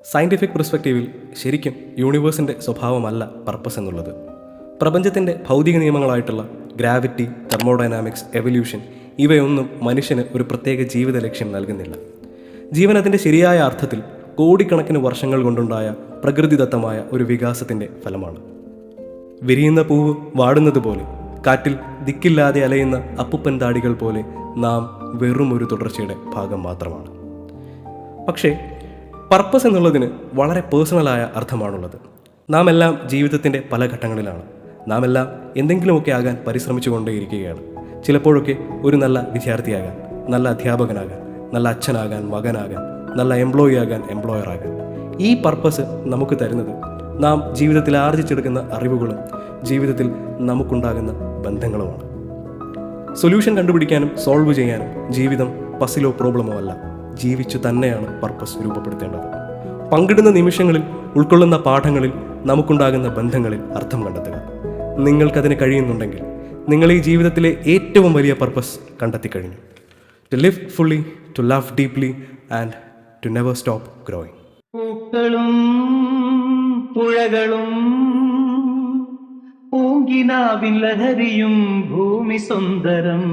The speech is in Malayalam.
സയൻറ്റിഫിക് പെർസ്പെക്റ്റീവിൽ ശരിക്കും യൂണിവേഴ്സിൻ്റെ സ്വഭാവമല്ല പർപ്പസ് എന്നുള്ളത്. പ്രപഞ്ചത്തിൻ്റെ ഭൗതിക നിയമങ്ങളായിട്ടുള്ള ഗ്രാവിറ്റി, തെർമോഡൈനാമിക്സ്, എവല്യൂഷൻ ഇവയൊന്നും മനുഷ്യന് ഒരു പ്രത്യേക ജീവിത ലക്ഷ്യം നൽകുന്നില്ല. ജീവൻ അതിൻ്റെ ശരിയായ അർത്ഥത്തിൽ കോടിക്കണക്കിന് വർഷങ്ങൾ കൊണ്ടുണ്ടായ പ്രകൃതിദത്തമായ ഒരു വികാസത്തിൻ്റെ ഫലമാണ്. വിരിയുന്ന പൂവ് വാടുന്നത് പോലെ, കാറ്റിൽ ദിക്കില്ലാതെ അലയുന്ന അപ്പുപ്പൻ താടികൾ പോലെ നാം വെറും ഒരു തുടർച്ചയുടെ ഭാഗം മാത്രമാണ്. പക്ഷേ പർപ്പസ് എന്നുള്ളതിന് വളരെ പേഴ്സണലായ അർത്ഥമാണുള്ളത്. നാം എല്ലാം ജീവിതത്തിൻ്റെ പല ഘട്ടങ്ങളിലാണ്. നാം എല്ലാം എന്തെങ്കിലുമൊക്കെ ആകാൻ പരിശ്രമിച്ചു കൊണ്ടേയിരിക്കുകയാണ്. ചിലപ്പോഴൊക്കെ ഒരു നല്ല വിദ്യാർത്ഥിയാകാൻ, നല്ല അധ്യാപകനാകാൻ, നല്ല അച്ഛനാകാൻ, മകനാകാൻ, നല്ല എംപ്ലോയി ആകാൻ, എംപ്ലോയർ ആകാൻ. ഈ പർപ്പസ് നമുക്ക് തരുന്നത് നാം ജീവിതത്തിൽ ആർജിച്ചെടുക്കുന്ന അറിവുകളും ജീവിതത്തിൽ നമുക്കുണ്ടാകുന്ന ബന്ധങ്ങളുമാണ്. സൊല്യൂഷൻ കണ്ടുപിടിക്കാനും സോൾവ് ചെയ്യാനും ജീവിതം പസിലോ പ്രോബ്ലമോ അല്ല, ജീവിച്ചു തന്നെയാണ് പർപ്പസ് രൂപപ്പെടുത്തേണ്ടത്. പങ്കിടുന്ന നിമിഷങ്ങളിൽ, ഉൾക്കൊള്ളുന്ന പാഠങ്ങളിൽ, നമുക്കുണ്ടാകുന്ന ബന്ധങ്ങളിൽ അർത്ഥം കണ്ടെത്തുക. നിങ്ങൾക്കതിന് കഴിയുന്നുണ്ടെങ്കിൽ നിങ്ങൾ ഈ ജീവിതത്തിലെ ഏറ്റവും വലിയ പർപ്പസ് കണ്ടെത്തി കഴിഞ്ഞു. To live fully, to love deeply and to never stop growing. പൂക്കളും പുഴകളും പൂങ്കിനാവിൻ ലഹരിയും ഭൂമി സുന്ദരം.